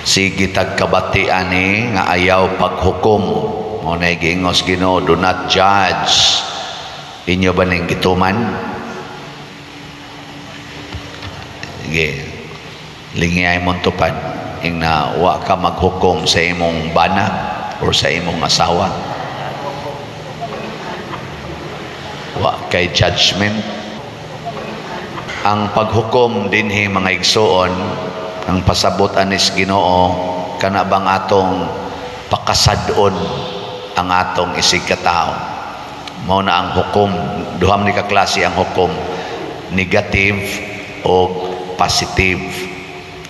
sige tagkabati ani nga ayaw paghukom. Mo na giingos Ginoo, do not judge. Inyo ba ning gituman? Sige, lingiyay mong tupad ing na wa ka maghukom sa imong bana or sa imong asawa. Wa kay judgment. Ang paghukom dinhi mga igsoon, ang pasabot anis Ginoo, kana bang atong pakasadon ang atong isig katao. Mao na ang hukom. Duha ni ka klase ang hukom, negative o positive,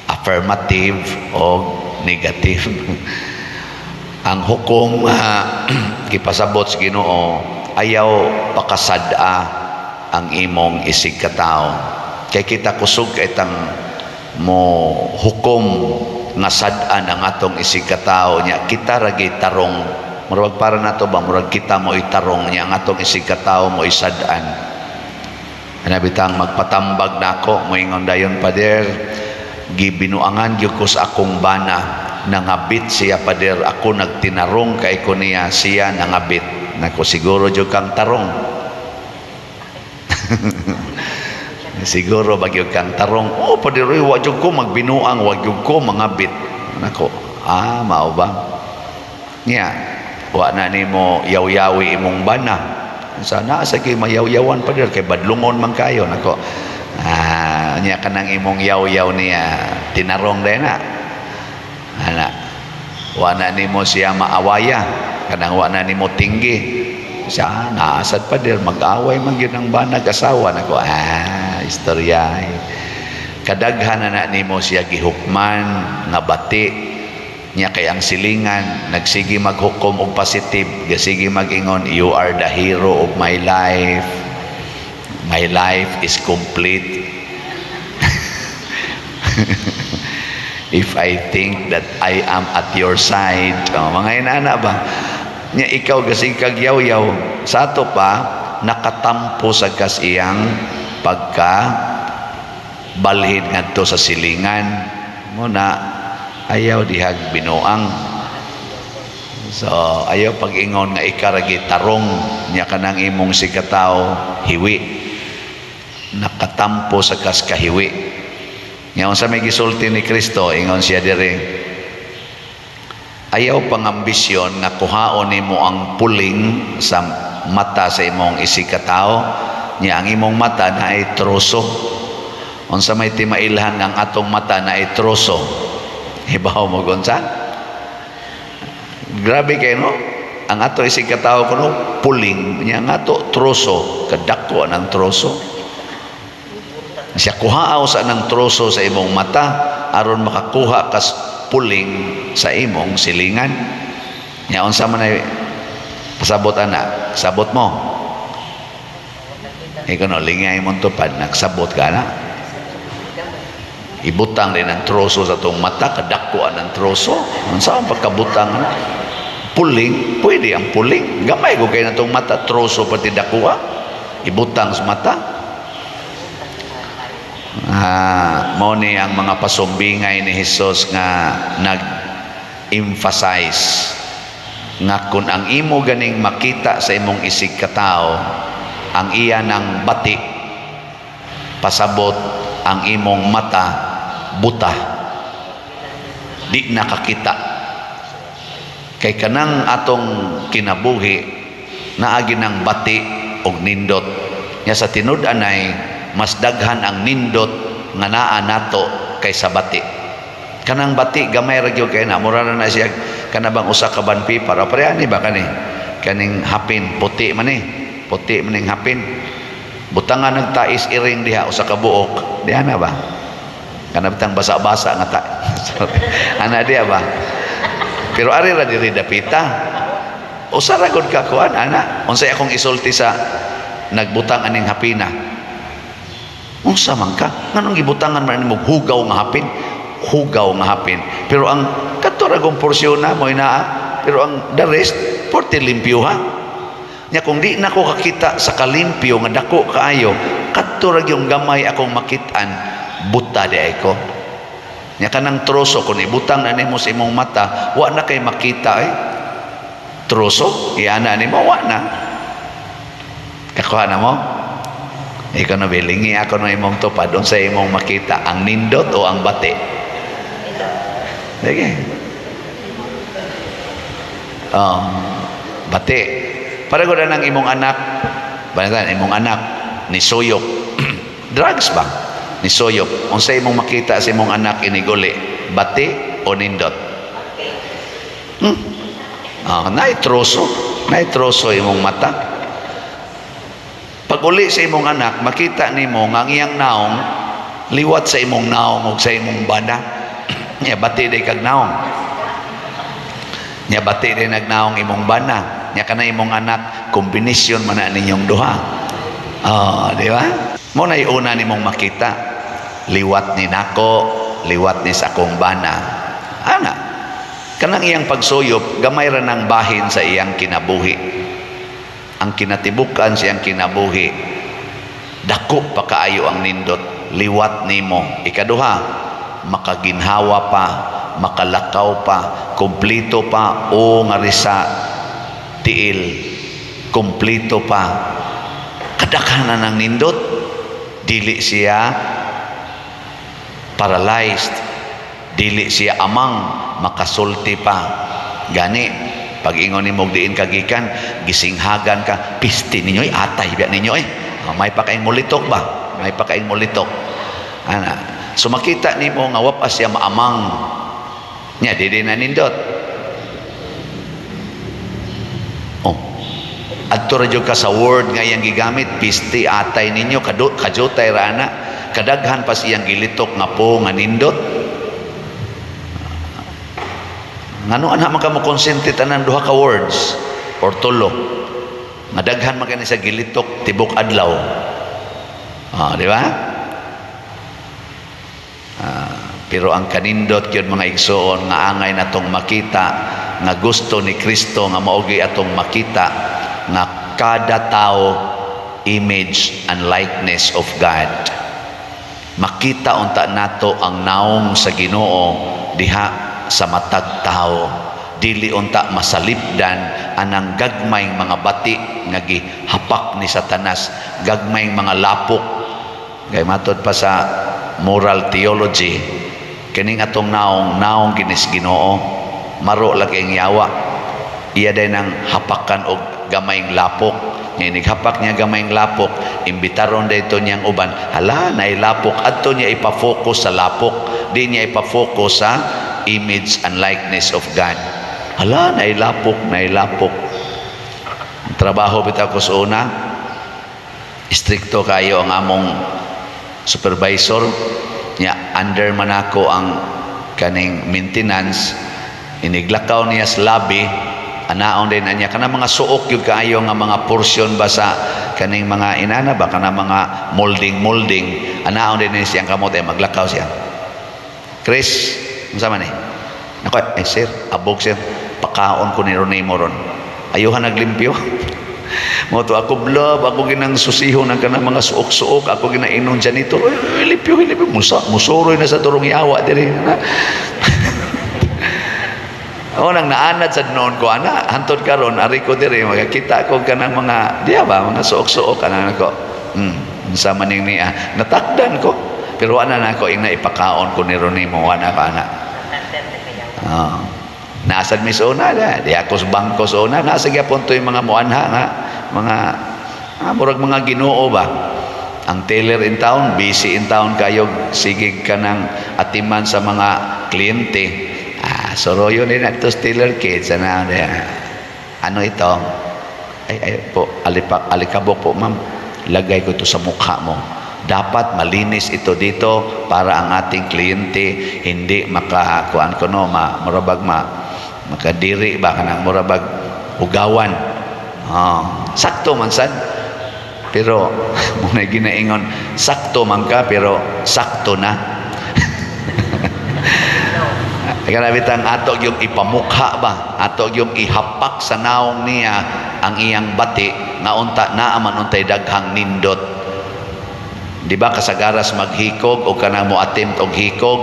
affirmative o negative. Ang hukom gipasabot sa Ginoo, ayaw pakasada ang imong isig katao. Kay kita kusog kay tang mo hukom nga sad-an ang atong isig katao nya, kita ragi tarong. Murag para nato ba murag kita mo itarong nya ang atong isig katao mo isad-an. Ana bitang magpatambag nako moingon dayon pader, gibinuangan gyud ko sa akong bana, nangabit siya pader, ako nagtinarong kay ko niya, siya nangabit. Nako siguro jud kang tarong. Siguro bagyo kang tarong. Oh, padiroy wa jud ko magbinuang, wa jud ko mangabit. Nako, mao ba? Nya, wa na nimo yaw-yawi imong bana. Sana sa kay mayaw-yawan padir kay badlungon man kayo. Nako. Nya kanang imong yaw-yaw niya tinarong din na. Ana. Wa na nimo siya maawaya. Kanang wa na nimo tinggi. Siya naasad pa dir mag-away man gyud ang banag asawa. Nako istorya. Kadaghan na nimo siya gihukman nga bati nya kay ang silingan nagsige maghukom og positive, gasige magingon, you are the hero of my life, my life is complete. If I think that I am at your side, mga inana ba nya ikaw gasig kag yaw-yaw sa ato pa nakatampo sa kasiyang pagka balhin ngadto sa silingan mo na ayaw dihag binuang. So ayaw pag-ingon nga ikaragi tarong nya kanang imong sikataw hiwi, nakatampo sa kas kahiwi. Nya unsa may gisulti ni Kristo, ingon siya diri, ayaw pangambisyon nga kuhaon nimo ang puling sa mata sa imong isikatao nya ang imong mata na ay troso. Unsa may timailhan ang atong mata na ay troso, hibaw mo gonsa? Grabe kayo no? Ang ato isikatao kuno puling nya ang ato troso, kadako ng troso. Siya kuhaaw sa ng troso sa imong mata aron makakuha kas puling sa imong silingan. Nya unsa man ay pasabot ana, sabot mo. Ikaw no, lingay mong tupad, nagsabot ka na. Ibutang din ang troso sa itong mata, kadakuan ng troso. Unsa ang pagkabutang na? Puling, pwede ang puling. Gamay ko kayo na itong mata, troso pati dakuha. Ibutang sa mata. Mo ni ang mga pasumbingay ni Jesus nga nag-emphasize nga kung ang imo ganing makita sa imong isig katao ang iya ng bati, pasabot ang imong mata buta, di nakakita. Kay kanang atong kinabuhi naagi ng bati og nindot nya sa tinud-an ay mas daghan ang nindot nga naa nato kaysa bati. Kanang bati gamay ra gyud kay na mura na siya kanabang usa ka banpi para pareha ni ba kaning hapin puti man puti man ning hapin, butangan ng tais iring diha usa ka buok diha na ba kana bitang basa-basa nga ta ana diha ba, pero ari ra diri dapita usa ra gud ka kuan ana unsay akong isulti sa nagbutang aning hapina. Unsa man ka nganong gibutangan man nimo hugaw nga hapin, hugaw nga hapin, pero ang katuragong porsyon na mo inaa, pero ang the rest porti limpyo ha nya. Kung di na ko kakita sa kalimpyo nga dako kaayo, katurag yung gamay akong makitaan buta di ay ko. Nya kanang troso kung ibutang na nimo sa imong mata, wa na kay makita troso, iana nimo wa na. Kakuha na mo? Ikaw na bilingi ako na imong tupad doon sa imong makita, ang nindot o ang bati? Sige. Bati. Para ko na ng imong anak, imong anak, ni suyok. Drugs ba? Ni suyok. Kung sa imong makita sa imong anak iniguli, bati o nindot? Naitroso imong mata. Pag uli sa imong anak, makita nimo nga ang iyang naong liwat sa imong naong o sa imong bana. Nya bati day kag naong. Nya bati day nagnaong imong bana. Nya kana imong anak, kombinasyon man na ninyong duha. Di ba? Mo na una nimong makita. Liwat ni nako, liwat ni sa akong bana. Ana. Kanang iyang pagsuyop, gamay ra ng bahin sa iyang kinabuhi. Ang kinatibukan siyang kinabuhi, dako pa kaayo ang nindot, liwat nimo. Ikaduha, makaginhawa pa, makalakaw pa, kumplito pa, o nga risa tiil, kumplito pa. Kadakhanan ng nindot, dili siya paralyzed, dili siya amang, makasulti pa. Gani, pag ingon ni mong diin kagikan, gisinghagan ka, pisti ninyo, atay biya ninyo may pa kaing mulitok ba? May pa kaing mulitok. So makita ni mo nga wapas siya maamang. Nya, di na nindot. Adto ra jud ka sa word nga iyang gigamit, pisti, atay ninyo, kajutay rana, kadaghan pa siyang gilitok nga po nga nindot. Ngano ana man ka mo konsente tanan duha ka words or tulo. Madaghan man kani sa gilitok tibok adlaw. Di ba? Pero ang kanindot gyud mga igsoon nga angay natong makita nga gusto ni Kristo nga maogi atong makita nga kada tao image and likeness of God. Makita unta nato ang naong sa Ginoo diha sa matag tao, dili unta masalipdan anang gagmayng mga bati nga gihapak ni Satanas, gagmayng mga lapok. Kay matod pa sa moral theology, kining atong naong kinis Ginoo, maro lagi ang yawa. Iya day nang hapakan og gamayng lapok. Nga nighapak niya gamayng lapok, imbitaron dayto niyang uban, hala nay lapok, adto niya ipa-focus sa lapok, di niya ipa-focus sa image and likeness of God. Hala, nailapok. Trabaho bitaw ko sa una, stricto kayo ang among supervisor. Nya, under man ako ang kaning maintenance, iniglakaw niya sa lobby, anaon din na niya, kana mga suok yung kayo nga mga portion ba sa kaning mga inana ba, kana mga molding, anaon din niya siyang kamote, maglakaw siya. Chris, sama ni. Nako, sir, abog sir, pakaon ko ni Ronnie Moron. Ayuhan naglimpyo. Mo to ako blob, ako ginang susiho ng kanang mga suok-suok, ako ginainon janitor. Limpyo, musuroy na sa turong yawa diri. Nang naanad sa noon ko ana, hantod karon ari ko diri makakita ko kanang mga diya ba, mga suok-suok kanang ko. Sa maning niya, natakdan ko. Pero ana na ko ing naipakaon ko ni Ronnie mo ana ka ana. Nasad mi sa una di ako sa bangko sa una, nasa gyapon to yung mga muanha nga mga murag mga Ginoo ba. Ang teller in town, busy in town kayo, sigig ka ng atiman sa mga kliyente. Soroyo din ito teller kids. Ano ito? Ay po, alikabok po ma'am, lagay ko ito sa mukha mo. Dapat malinis ito dito para ang ating kliyente hindi makakuan ko no, makadiri ba kanang murabag ugawan. Sakto man sad. Pero muna ginaingon, sakto man ka pero sakto na. Kaya bitang ato yung ipamukha ba, ato yung ihapak sa naong niya ang iyang bati nga unta naaman untay daghang nindot. Di ba kasagaras maghikog o kanang mo attempt og hikog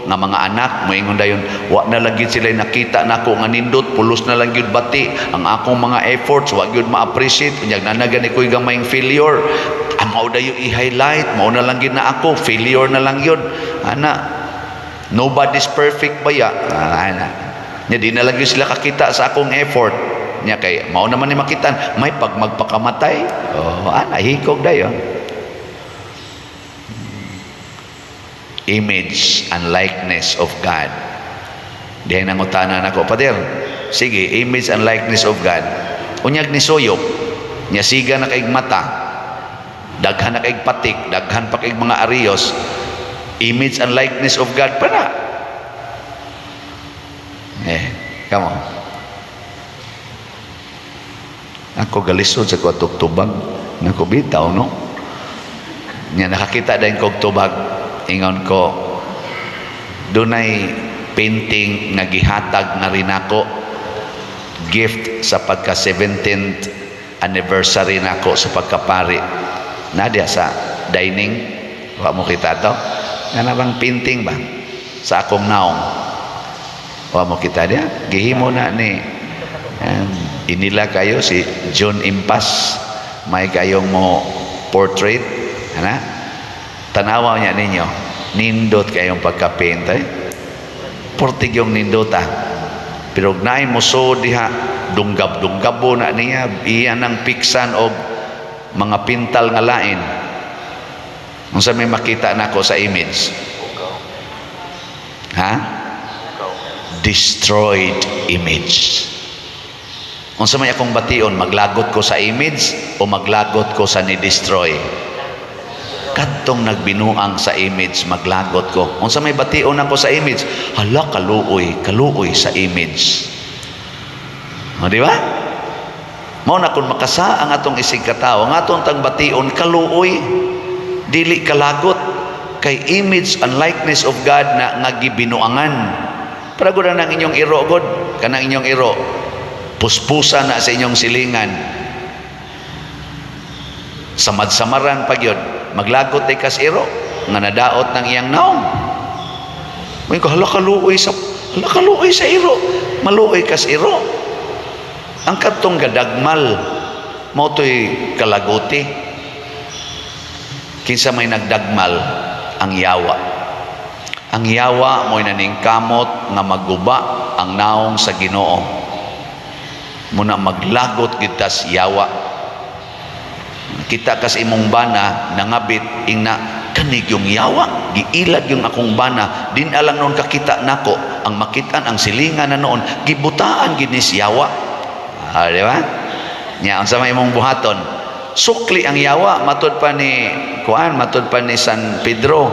nga mga anak moingon dayon wa na lang gyud sila nakita nako nga nindot pulos na lang gyud bati ang akong mga efforts wa gyud ma-appreciate unyag nanagani ko'y gamayng failure mao dayo i-highlight mao na lang gyud na ako failure na lang yun ana nobody's perfect ba ya ana nya di na lang gyud sila kakita sa akong effort nya kay mao naman ni makitan may pag magpakamatay ana hikog dayon. Image and likeness of God. Diyan ang utanan ako, Pader, sige, image and likeness of God. Unyag ni Soyop, niya siga na kaig mata, daghan na kaig patik, daghan pa kaig mga ariyos, image and likeness of God pa na. Come on. Ako galisod sa kuwatok tubag, nakubitaw, no? Niya nakakita dahil kog tubag, ingon ko dunay painting nga gihatag na rin ako gift sa pagka 17th anniversary nako sa pagkapari nadya sa dining wa mo kita to nga bang painting ba sa akong naong wa mo kita dia gihimo na ni inila kayo si John Impas may kayong mo portrait ana tanawa niya ninyo nindot kayong pagka-paint portig yung nindota pero naay mo so diha dunggab-dunggabo na niya iyan ang piksan og mga pintal nga lain unsa may makita nako sa image destroyed image unsa may akong bation maglagot ko sa image o maglagot ko sa ni-destroy kadtong nagbinuang sa image maglagot ko unsa may bation ako sa image hala kaluoy sa image di ba mao na kun makasa ang atong isig katawo nga atong tang bation kaluoy dili kalagot kay image and likeness of God na nga gibinuangan para gud nang inyong iro god kanang inyong iro puspusa na sa inyong silingan samad-samaran pagyod maglagot ay kasiro nga nadaot ng iyang naong may kaluoy sa iro maluoy kasiro ang katong gadagmal mao toy kalaguti kinsa may nagdagmal ang yawa mo'y naningkamot nga magguba ang naong sa Ginoo muna maglagot gitas yawa kita kas imong bana nangabit ingna kanig yung yawa giilad yung akong bana din alang noon kakita nako ang makitan ang silingan na noon gibutaan ginis yawa di ba nya unsa may imong buhaton sukli ang yawa matud pa ni San Pedro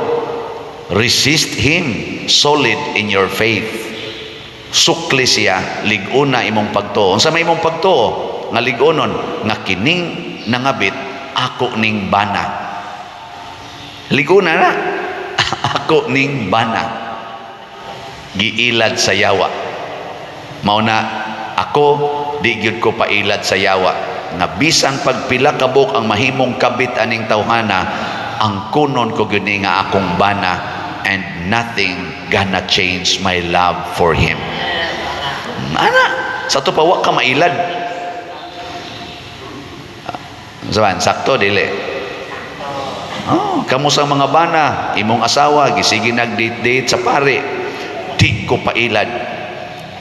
resist him solid in your faith sukli siya liguna imong pagtuo unsa may imong pagtuo nga ligunon nga kining nangabit ako ning bana liguna na ako ning bana giilad sa yawa mao na ako di gyud ko pailad sa yawa nga bisan pagpila kabuk ang mahimong kabit aning tawhana ang kunon ko gyud nga akong bana and nothing gonna change my love for him ana sa to pa wa ka mailad Saban, sakto dili. Kamu sa mga bana, imong asawa gisige nag-date sa pare. Di ko pailad.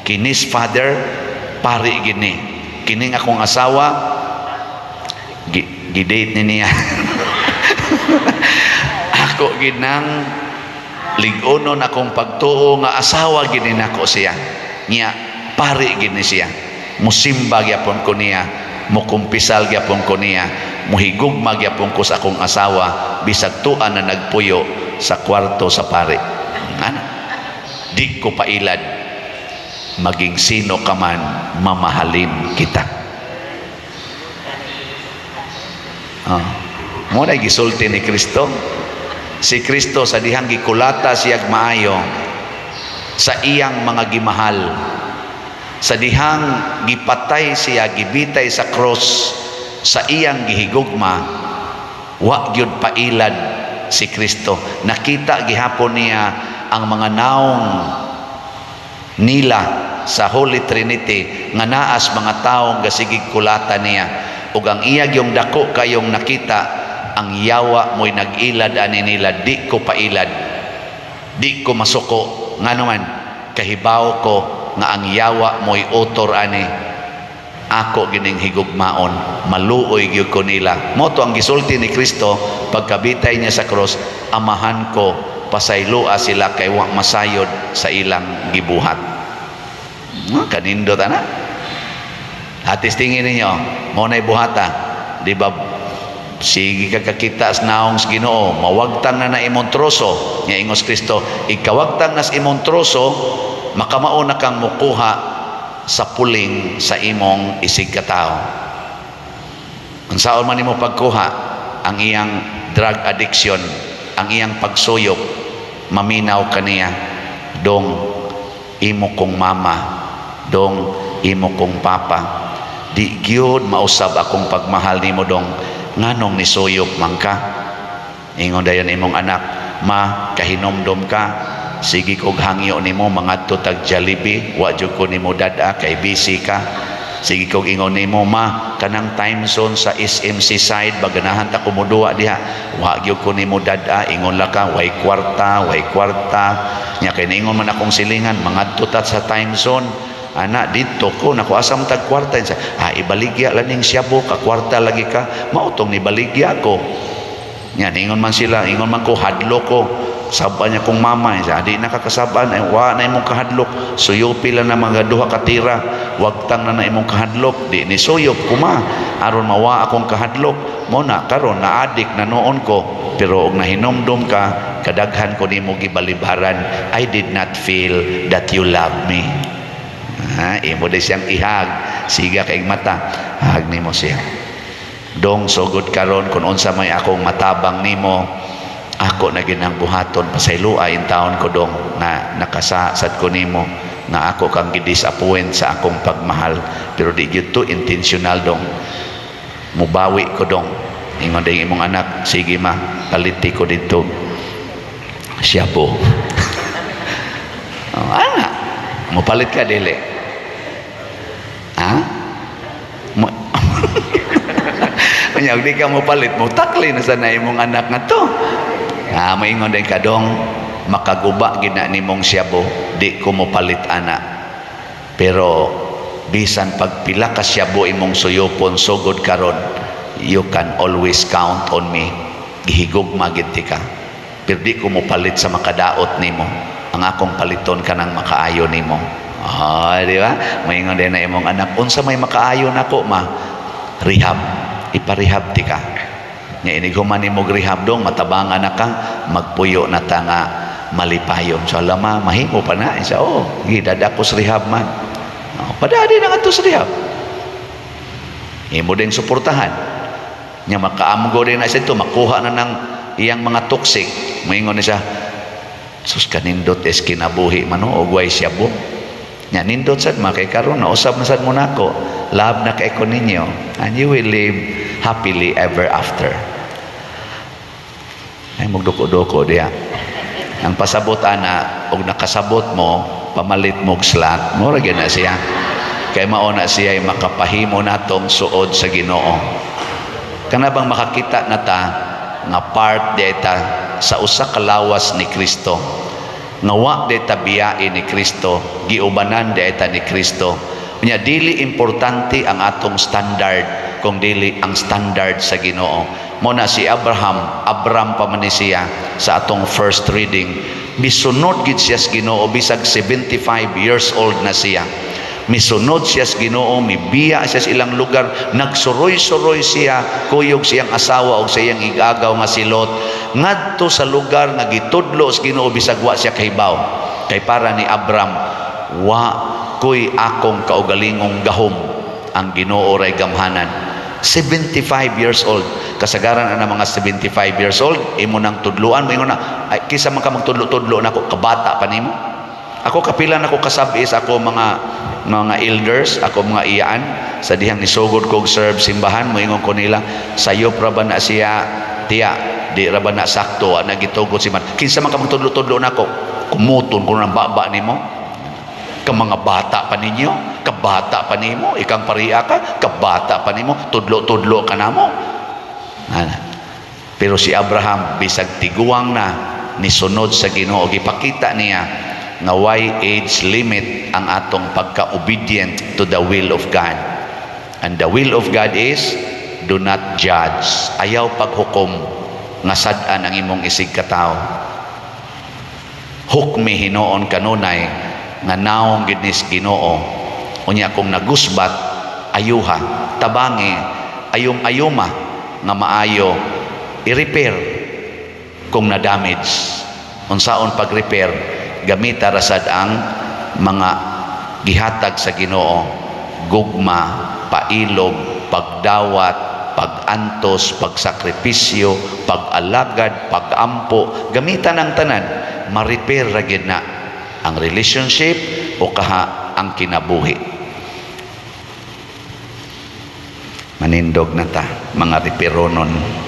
Kinis father, pare gini. Kining akong asawa gi-date niya. Ako ginang lig-onon akong pagtuo nga asawa gini nako siya. Niya pare gini siya. Musimba gyapon ko niya. Mukumpisal gyapon ko niya muhigugma gyapon ko sa akong asawa bisag tuan na nagpuyo sa kwarto sa pare ana di ko pailad maging sino ka man mamahalin kita mo na gisulti ni Kristo si Kristo sa dihang gikulata siyag maayo sa iyang mga gimahal sa dihang gipatay siya gibitay sa cross sa iyang gihigugma wa gyud pailad si Kristo nakita gihapon niya ang mga naong nila sa Holy Trinity nga naas mga taong gasigig kulatan niya ug ang iyag yung dako kayong nakita ang yawa mo'y nag-ilad ani nila di ko pailad di ko masuko nga naman kahibaw ko nga ang yawa mo'y utor ani ako gining higugmaon maluoy gyud ko nila mo to ang gisulti ni Kristo pagkabitay niya sa cross amahan ko pasaylua sila kay wa masayod sa ilang gibuhat. Kanindot ana. Hatis tingin ninyo, mo na'y buhata. Di ba sige ka kakita sa naong sa Ginoo, mawagtang na imong troso, nya ingos Kristo, ikawagtang nas imong troso, makamao na kang mukuha sa puling sa imong isig katao. Unsaon man nimo pagkuha ang iyang drug addiction, ang iyang pagsuyok, maminaw kaniya dong imo kong mama dong imo kong papa di gyud mausab akong pagmahal nimo dong nganong nisuyop man ka ingon dayon imong anak ma kahinomdom ka sige kog hangyo nimo mangadto tag Jollibee wa jud ko nimo dada kay busy ka sige kog ingon nimo ma kanang time zone sa SMC side baganahan ta kumuduwa diha wa gyud ko nimo dada ingon la ka way kwarta nya kay ingon man akong silingan mangadto ta sa time zone ana dito ko naku asam tag kwarta ibaligya laning Siabo ka kwarta lagi ka mautong ni baligya ko nya ingon man sila ingon man ko hadlo ko sabay niya kong mama di nakakasaban wa na imong kahadlok suyupi lang na mga duha ka tira wagtang na imong kahadlok di ni suyop kuma aron mawa akong kahadlok mo na karon na adik na noon ko pero og nahinomdom ka kadaghan ko nimo gibalibaran I did not feel that you love me imo di siyang ihag siga kay mata hag nimo siya dong sugod karon kun unsa may akong matabang nimo ako na ginang buhaton pasayloa in taon ko dong na nakasasad ko nimo na ako kang gidisappoint sa akong pagmahal pero di gyud to intentional dong mubawi ko dong ingon ding imong anak sige ma paliti ko dito siya po ana mupalit ka dili mo nya di ka mupalit mo takli na sana imong anak nga to maingon din ka dong makaguba gina nimong Siabo di ko mo palit ana pero bisan pagpila ka Siabo imong suyopon sugod karon you can always count on me gihigugma gid ka pero di ko mo palit sa makadaot nimo ang akong paliton ka nang makaayo nimo di ba maingon din na imong anak unsa may makaayo nako ma rehab iparehab ti ka nya iniguman nimo rehab dong matabangan na ka magpuyo na ta nga malipayon so lama mahimo pa na isa gidadakos rehab man padadi na nga sa rehab imo din suportahan nya makaamgo din na siya ito makuha na ng iyang mga toxic maingon na siya sus kanindot es kinabuhi man o way Siabo nya nindot sad makay karon na usab na sad mo nako love na kay ko ninyo and you will live happily ever after ay magduko-duko diya ang pasabot ana og nakasabot mo pamalit mo slot mo ra gyud na siya kay mao na siya ay makapahimo natong suod sa Ginoo kana bang makakita na ta nga part data sa usa ka lawas ni Kristo nga wa data biyae ni Kristo giubanan data ni Kristo nya dili importante ang atong standard kung dili ang standard sa Ginoo mo na si Abraham pa man ni siya sa atong first reading misunod gid siya sa Ginoo bisag 75 years old na siya misunod siya sa Ginoo mibiya siya sa ilang lugar nagsuroy-suroy siya kuyog siyang asawa og siyang igagaw nga si Lot ngadto sa lugar nga gitudlo sa Ginoo bisag wa siya kahibaw kay para ni Abraham wa koy akong kaugalingong gahom ang Ginoo ray gamhanan 75 years old kasagaran ana mga 75 years old imo nang tudluan mo ingon na ay kisa man ka magtudlo-tudlo nako kabata pa nimo ako kapila nako kasabi sa ako mga elders ako mga iyaan sa dihang nisugod kog serve simbahan mo ingon ko nila sayo ra ba na siya tiya di ra ba na sakto na gitugot si man kinsa man ka magtudlo-tudlo nako kumuton ko ng baba nimo. Ka mga bata pa ninyo, kabata pa nimo, ikang pariya ka, kabata pa nimo, tudlo-tudlo ka namo. Pero si Abraham bisag tiguang na nisunod sa Ginoo, gipakita niya nga why age limit ang atong pagka-obedient to the will of God. And the will of God is do not judge. Ayaw paghukom nga sad-an ang imong isig katao. Hukmi hinoon kanunay nga naong gidnis Ginoo. Unya kung nagusbat, ayuha, tabangi, ayom-ayoma nga maayo i-repair kung na-damage. Unsaon pag-repair? Gamita rasad ang mga gihatag sa Ginoo, gugma, pailog, pagdawat, pag-antos, pagsakripisyo, pag-alagad, pag-ampo, gamitan ang tanan, ma-repair ra gyud na ang relationship o kaha ang kinabuhi. Manindog na ta, mga reperonon.